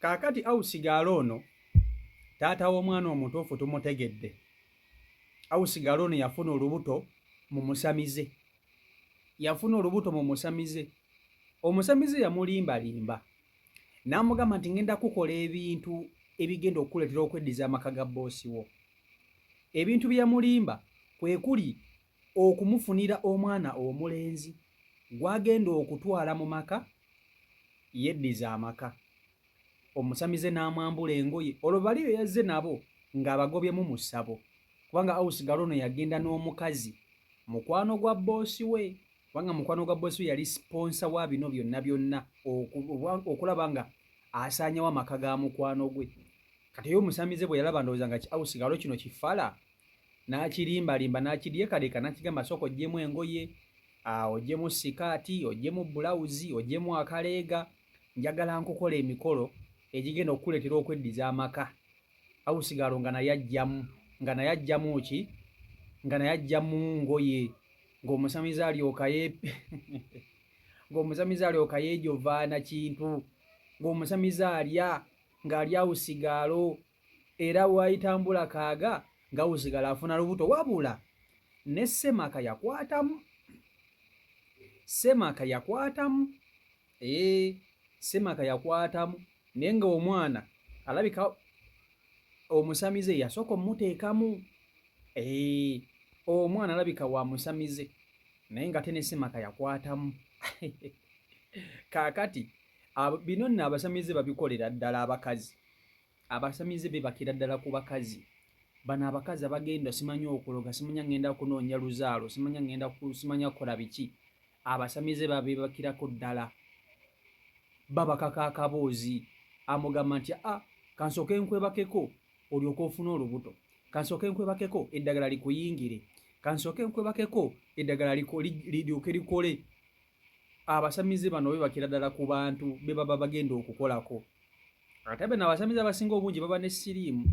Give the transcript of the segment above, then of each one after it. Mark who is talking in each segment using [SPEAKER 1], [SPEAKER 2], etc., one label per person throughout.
[SPEAKER 1] Kaakati awusigala ono taata w'omwana omutuufu tumutegedde. Awusigala ono yafuna olubuto mu musamize. Yafuna olubuto mu musamize. Omusamize yamulimbalimba n'amugamba nti ngenda kukola ebintu ebigenda okukuleetera okweddiza amaka ga boosi wo. Ebintu bye yamulimba kwe kuli okumufunira omwana omulenzi gw'agenda okutwala mu maka yeddiza amaka. Omusamize n'amwambula engoye. Olwo bali be yazze nabo ng'abagobyemu mu ssabo, kubanga awusigala ono yagenda n'omukazi mukwano gwa boosi we, kubanga mukwano gwa boosi we yali siponsa wa bino byonna byonna okulaba nga asaanyawo amaka ga mukwano gwe. Kati yo omusamize bwe yalaba ndowooza nga awusigalo kino kifala n'akirimbalimba n'akiryekaleeka n'akigamba sooka oggyemu engoye, oggyemu sikaati, oggyemu bulawuzi, oggyemu akaleega, njagala nkukola emikolo egigenda okukuleetera okweddiza amaka. Awusigalo nga naye ajjamu ki? Nga naye ajjamu ngoye ng'omusamize alyoka yeejovaana kintu, ng'omusamize alya ng'alya awusigalo, era waayitambula kaaga ng'awusigalo afuna lubuto. Wabula ne Semaka yakwatamu. Semaka yakwatamu naye ng'omwana alabika omusamize yasooka omuteekamu. Omwana alabika wa musamize naye ng'ate ne Semaka yakwatamu. Kaakati bino nno abasamize babikolera ddala abakazi. Abasamize bebakira ddala ku bakazi. Bano abakazi abagenda simanyi okuloga, simanya ngenda kunoonya luzaalo, simanya kukola biki. Abasamize babebakirako ddala. Babakaka akaboozi amugamba nti kansooke nkwebakeko olyoke ofune olubuto, kansooke nkwebakeko eddagala likuyingire, kansooke nkwebakeko eddagala liryoke likole. Abasamize bano bebakira ddala ku bantu be baba bagenda okukolako. Ate bano abasamize abasinga obungi baba ne siriimu.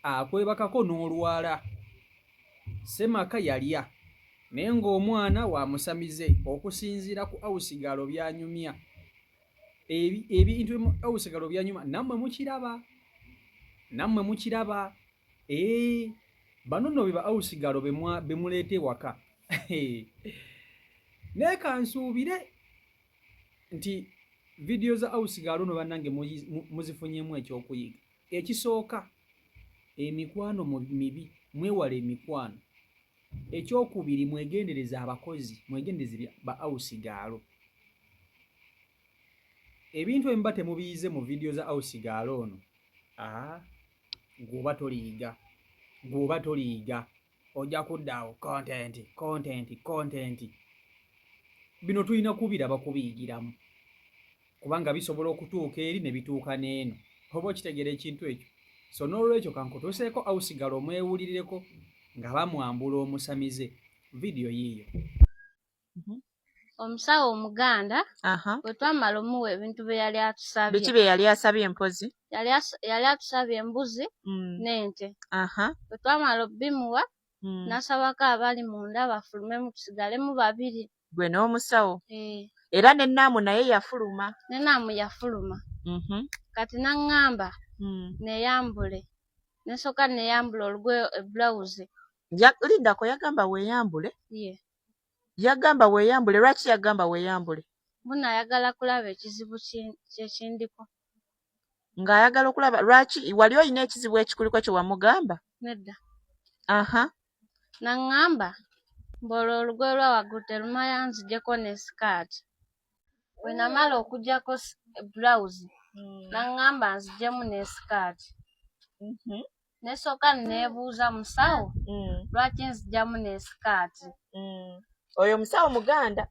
[SPEAKER 1] Akwebakako n'olwala. Semaka yalya naye ng'omwana wa musamize okusinziira ku awusigalo byanyumya. Ebintu awusigalo byanyuma nammwe mukiraba. Bano nno be ba awusigalo be muleeta ewaka. Naye kansuubire nti vidiyo za awusigalo no bannange muzifunyeemu ekyokuyiga. Ekisooka, emikwano mibi, mwewale emikwano. Ekyokubiri, mwegendereza abakozi, mwegendereze ba awusigalo. Ebintu ebiba temubiyize mu vidiyo za awusigalo ono, gw'oba toliiga. Ojja kuddaawo content. Bino tulina kubiraba kubiyigiramu, kubanga bisobola okutuuka eri ne bituuka n'eno. Oba okitegeera ekintu ekyo? So n'olwekyo kankutuuseeko awusigalo omwewulirireko nga bamwambula omusamize. Vidiyo yiiyo.
[SPEAKER 2] Omusawo Omuganda bwe twamala omuwa ebintu bye yali atusabye.
[SPEAKER 3] Biki bye yali asabye empozi?
[SPEAKER 2] Yali atusabye embuzi n'ente. Bwe twamala obimuwa n'asabako abali munda bafulumemu tusigalemu babiri.
[SPEAKER 3] Gwe n'omusawo? Era ne Naamu naye yafuluma?
[SPEAKER 2] Ne Naamu yafuluma. Kati n'aŋŋamba neeyambule. Nsooka neeyambula olugoye ebulawuzi.
[SPEAKER 3] Lindako yagamba weeyambule?
[SPEAKER 2] Ye.
[SPEAKER 3] Yagamba weeyambule. Lwaki yagamba weeyambule?
[SPEAKER 2] Muno ayagala kulaba ekizibu kyekindiko.
[SPEAKER 3] Ng'ayagala okulaba lwaki? Wali olina ekizibu ekikuliko kye wamugamba?
[SPEAKER 2] Nedda. N'aŋŋamba mbola olugoye lwa waggulu terumaya nziggyeko ne sikaati. Bwe namala okuggyako ebulawuzi n'aŋŋamba nziggyemu ne sikaati. Nesooka neebuuza musawo lwaki nzigyamu ne sikaati.
[SPEAKER 3] Oyo musawo Muganda?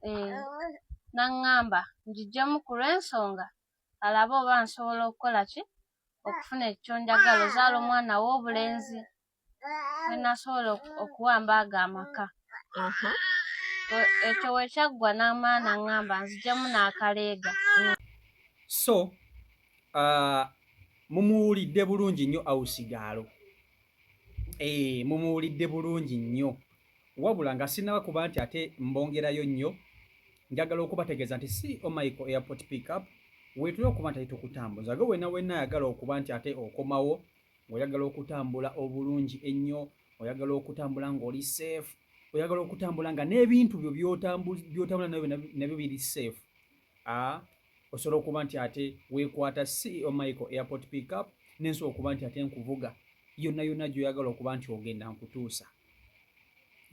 [SPEAKER 2] N'aŋŋamba ngiggyemu ku lw'ensonga alabe oba nsobola okukola ki okufuna ekyo njagala ozaala omwana w'obulenzi gwe nasobola okuwamba ago amaka. Ekyo wekyaggwa n'amala n'aŋŋamba nziggyemu n'akaleega.
[SPEAKER 1] So mumuwulidde bulungi nnyo awusigalo. Mumuwulidde bulungi nnyo, wabula nga sinaba kuba nti ate mbongerayo nnyo, njagala okubategeeza nti si Omaiko Airport Pickup weetula okuba nti ali tukutambuza ge wenna ayagala okuba nti ate okomawo ng'oyagala okutambula obulungi ennyo, oyagala okutambula ng'oli safe, oyagala okutambula nga n'ebintu byo by'otambula nabyo biri safe, osobola okuba nti ate weekwata CEO Michael Airport Pickup nensobola okuba nti ate nkuvuga yonna gy'oyagala okuba nti ogenda nkutuusa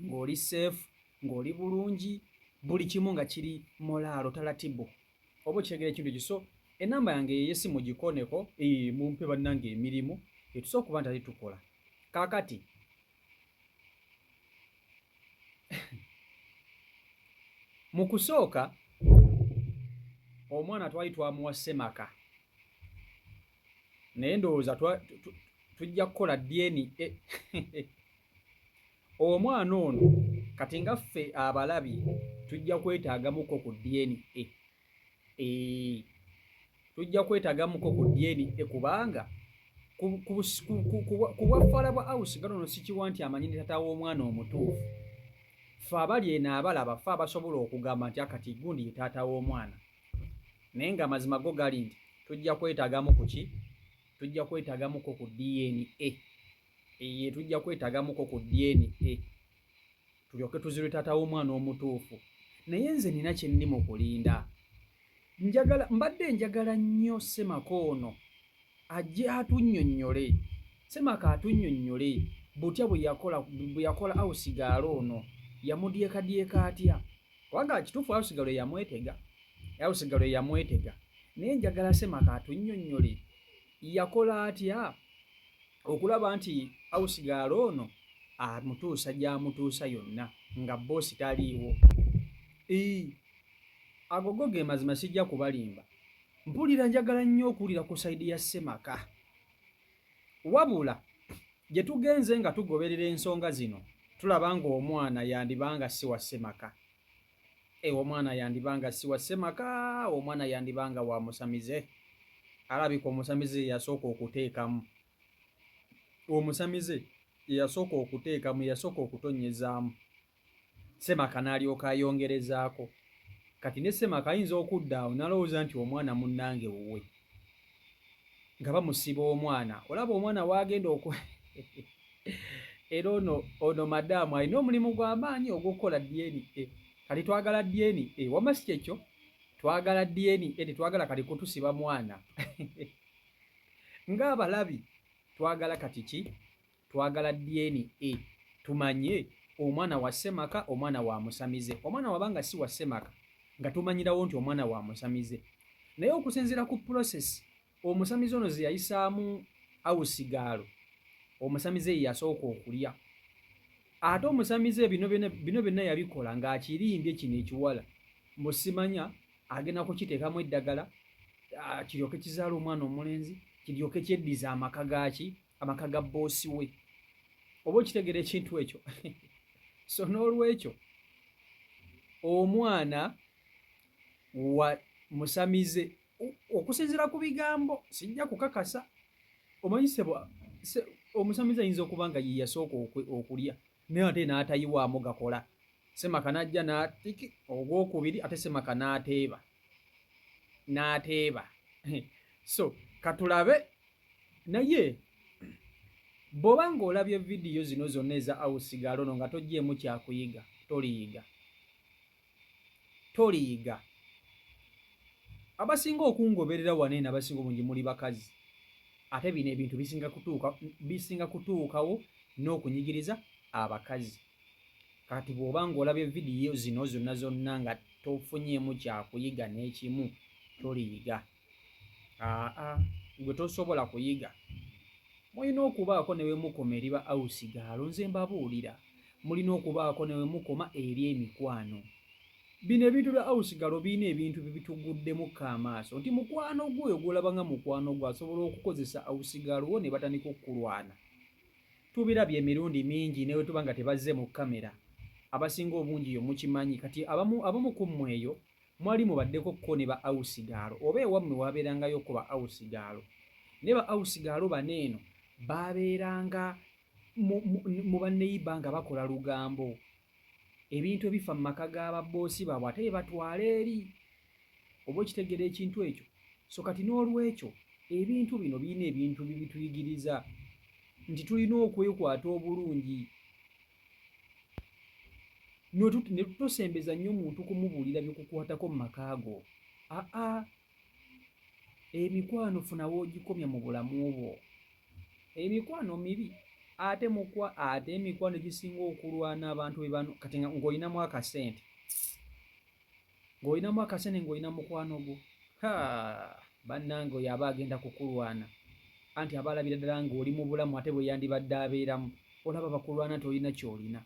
[SPEAKER 1] ng'oli safe, ng'oli bulungi, buli kimu nga kiri molaalo talatibu. Oba okitegera ekintu ekyo. So enamba yange ey'essimu gikoneko, mumpe bannange emirimu etusobola okuba nti ate tukola. Kaakati mu kusooka omwana twali twamuwa Ssemaka, naye ndowooza tujja kukola DNA. Omwana ono kati nga ffe abalabi tujja kwetaagamuko ku DNA. Tujja kwetaagamuko ku DNA kubanga ku bwaffaala bwa House Girl ono sikiwa nti amanyi taata w'omwana omutuufu. Ffe abali eno abalaba ffe abasobola okugamba nti akati gundi ye taata w'omwana. Naye ng'amazima go gali nti tujja kwetaagamu ku ki? Tujja kwetaagamuko ku DNA. Tujja kwetaagamuko ku DNA tulyoke tuzirwe taata w'omwana omutuufu. Naye nze nina kye ndi mu kulinda. Mbadde njagala nnyo Ssemaka ono ajje atunnyonnyole. Ssemaka atunnyonnyole butya bwe yakola House Girl ono yamudyekadyeka atya. Kubanga kituufu House Girl yamwetega. Naye njagala Ssemaka atunnyonnyole yakola atya okulaba nti House Girl ono amutuusa gy'amutuusa yonna nga boosi taliiwo. Agogo ge mazima sijja kubalimba. Mpulira njagala nnyo okuwulira ku sayidi ya Ssemaka. Wabula gye tugenze nga tugoberera ensonga zino tulaba ng'omwana yandibanga si wa Ssemaka. Omwana yandibanga si wa Ssemaka, omwana yandibanga wa musamize. Alabika omusamize yasooka okuteekamu. Yasooka okutonyezaamu. Ssemaka n'alyoka ayongerezaako. Kati ne Ssemaka ayinza okudda awo n'alowooza nti omwana munnange wuwe. Nga bamusiba omwana. Olaba omwana w'agenda era ono madaamu alina omulimu gw'amaanyi ogw'okukola DNA. Kati twagala DNA. Wamma si kyekyo? Twagala DNA tetwagala kati kutusiba mwana. Ng'abalabi twagala kati ki? Twagala DNA. Tumanye omwana wa Ssemaka, omwana wa musamize. Omwana wabanga si wa Ssemaka nga tumanyirawo nti omwana wa musamize. Naye okusinziira ku process omusamize ono ze yayisaamu House Girl, omusamize ye yasooka okulya. Ate omusamize bino byonna yabikola ng'akirimbye kino ekiwala. Musimanya agenda kukiteekamu eddagala kiryoke kizaala omwana omulenzi, kiryoke kyeddiza amaka gaaki, amaka ga boosi we. Oba okitegera ekintu ekyo? So n'olwekyo omwana wa musamize okusinziira ku bigambo sijja kukakasa. Omanyisebwa omusamize ayinza okuba nga ye yasooka okulya naye ate n'atayiwaamu gakola. Ssemaka n'ajja n'atiki ogwokubiri ate Ssemaka n'ateeba. So katulabe. Naye bw'oba ng'olabye vidiyo zino zonna eza House Girl ono nga togyemu kyakuyiga, toliyiga. Abasinga okungoberera waneena abasinga obungi muli bakazi. Ate bino ebintu bisinga kutuukawo n'okunyigiriza abakazi. Kati bw'oba ng'olabye vidiyo zino zonna nga tofunyeemu kyakuyiga n'ekimu, toliyiga. Gwe tosobola kuyiga. Mulina okubaako ne we mukoma eri ba House Girl. Nze mbabuulira mulina okubaako ne we mukoma eri emikwano. Bino ebintu bya House Girl birina ebintu bibituguddemu amaaso nti mukwano gwe gw'olaba nga mukwano gwe asobola okukozesa House Girl wo ne batandika okulwana. Tubirabye emirundi mingi ne we tuba nga tebazze mu kamera. Abasinga obungi yo mukimanyi. Kati abamu ku mmwe eyo mwali mubaddeko ko ne ba House Girl oba ewammwe wabeerangayo ko ba House Girl. Ne ba House Girl baneeno baabeeranga mu banneyiba nga bakola lugambo. Ebintu ebifa mu maka g'ababoosi baabwe ate batwala eri. Oba okitegera ekintu ekyo? So kati n'olwekyo ebintu bino birina ebintu bibituyigiriza nti tulina okwekwata obulungi. Ne tutosembeza nnyo omuntu kumubuulira byokukwatako mu maka go. Emikwano funa w'ogikomya mu bulamu bwo. Emikwano mibi ate emikwano egisinga okulwana abantu be bano kati ng'olinamu akasente ng'olina mukwano gwo bannange oyo aba agenda kukulwana anti aba alabira ddala ng'oli mu bulamu ate bwe yandibadde abeeramu. Olaba bakulwana nti olina ky'olina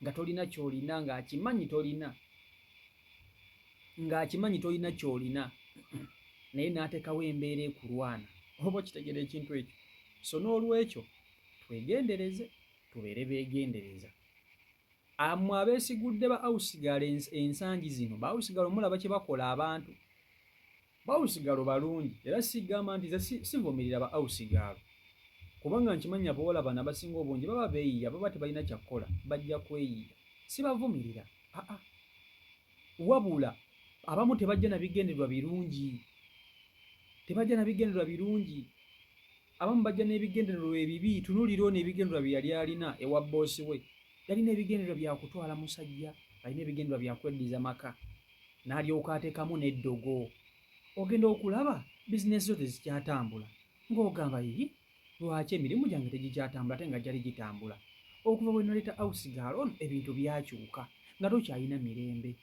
[SPEAKER 1] nga tolina ky'olina ng'akimanyi tolina ky'olina naye n'ateekawo embeera ekulwana. Oba okitegeera ekintu ekyo? So n'olwekyo twegendereze, tubeere beegendereza. Mmwe abeesigudde ba awusigalo ensangi zino, ba awusigalo mulaba kye bakola abantu. Ba awusigalo balungi era sigamba nti nze sivumirira ba awusigalo kubanga nkimanya abawala bano abasinga obungi baba beeyiya, baba tebalina kyakukola bajja kweyiya. Sibavumirira, wabula abamu tebajja na bigendererwa birungi. Abamu bajja n'ebigendererwa ebibi. Tunuulira ono ebigendererwa bye yali alina ewa boosi we. Yalina ebigendererwa bya kutwala musajja, alina ebigendererwa bya kweddiza maka, n'alyoka ateekamu n'eddogo. Ogenda okulaba bizinesi zo tezikyatambula ng'ogamba lwaki emirimu gyange tegikyatambula ate nga gyali gitambula. Okuva bwe naleeta awusigalo ono ebintu byakyuka nga tokyalina mirembe.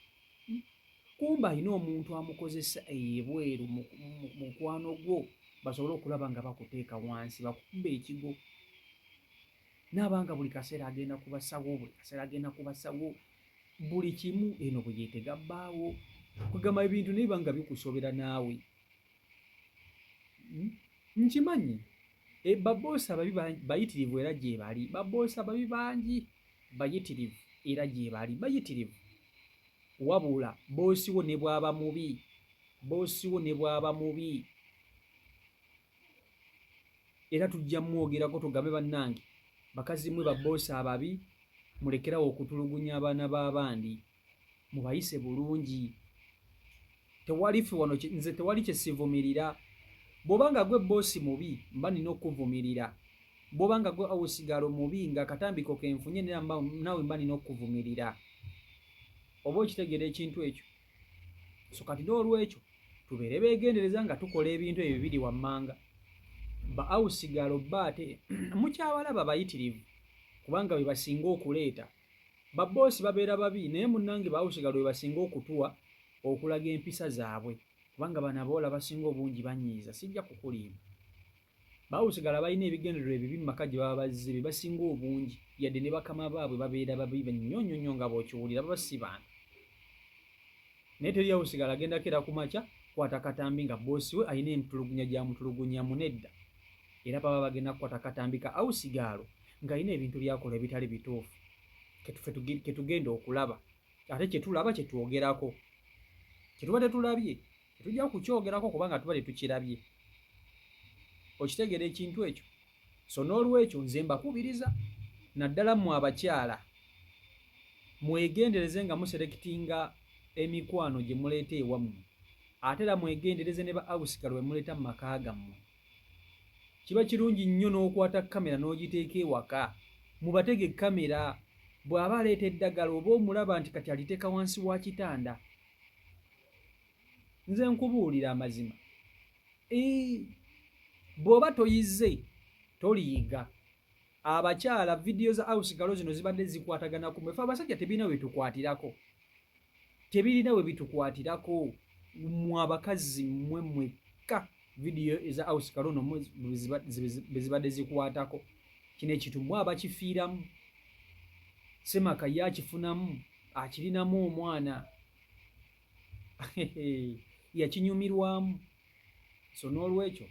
[SPEAKER 1] Kumba alina omuntu amukozesa ebweru mu mukwano gwo basobole okulaba nga bakuteeka wansi, bakukuba ekigo. N'abanga buli kaseera agenda kubasawo, buli kimu eno bwe yeetega bbaawo. Kugamba ebintu naye banga bikusobera naawe. Nkimanyi baboosi ababi bayitirivu era gye bali. Baboosi ababi bangi bayitirivu era gye bali bayitirivu. Wabula boosi wo ne bw'aba mubi era tujja mwogerako tugambe bannange bakazi mmwe baboosi ababi mulekerawo okutulugunya abaana b'abandi, mubayise bulungi. Nze tewali kye sivumirira. Bw'obanga gwe boosi mubi mba nina okuvumirira. Bw'obanga gwe awusigalo mubi nga akatambiko kenfunye naawe mba nina okuvumirira. Oba okitegeera ekintu ekyo? So kati n'olwekyo tubeere beegendereza nga tukola ebintu ebyo biri wammanga. Ba awusigalo ate mukyabalaba bayitirivu kubanga bwe basinga okuleeta. Ba boosi babeera babi naye munnange ba awusigalo bwe basinga okutuwa okulaga empisa zaabwe kubanga bano abawala basinga obungi banyiiza, sijja kukulimba. Ba awusigalo balina ebigendererwa ebibi mu maka gye baba bazze be basinga obungi yadde ne bakama baabwe babeera babi nnyo nga bw'okiwulira baba si bantu. Naye teri awusigalo agendako era ku makya kwata katambi nga boosi we alina emitulugunya gy'amutulugunyamu nedda. Era baba bagenda kukwata katambi ka awusigalo ng'alina ebintu byakola ebitali bituufu. Ke tugenda okulaba ate kye tulaba kye twogerako. Kye tuba tetulabye tetujja kukyogerako kubanga tuba tetukirabye. Okitegeera ekintu ekyo? So n'olwekyo nze mbakubiriza naddala mmwe abakyala mwegendereze nga muserekitinga emikwano gye muleeta ewammwe, ate era mwegendereze ne ba awusigalo bwe muleeta mu maka gammwe. Kiba kirungi nnyo n'okwata kamera n'ogiteeka ewaka, mubatege kamera. Bw'aba aleeta eddagala oba omulaba nti kati aliteeka wansi wa kitanda. Nze nkubuulira amazima. Bw'oba toyizze toliyiga. Abakyala vidiyo za awusigalo zino zibadde zikwatagana ku mwefe. Abasajja tebirina we bitukwatirako. Mmwe abakazi mmwe mwekka vidiyo eza awusigalo no bwe zibadde zikwatako. Kino ekintu mmwe abakifiiramu. Semaka ye akifunamu, akirinamu omwana. Yakinyumirwamu. So n'olwekyo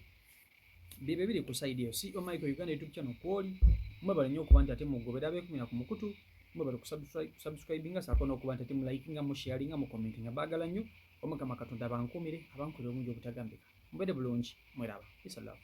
[SPEAKER 1] bye biri ku sayidi eyo. CEO Michael Uganda YouTube channel kwoli mwebale nnyo okuba nti ate mugobera abeekumira ku mukutu, mwebale kusubscribinga saako n'okuba nti ate mulayikinga musharinga mukomentinga. Baagala nnyo Omukama Katonda abankumire abankolera obulungi obutagambika. Mubere bulungi mweraba. Peace and love.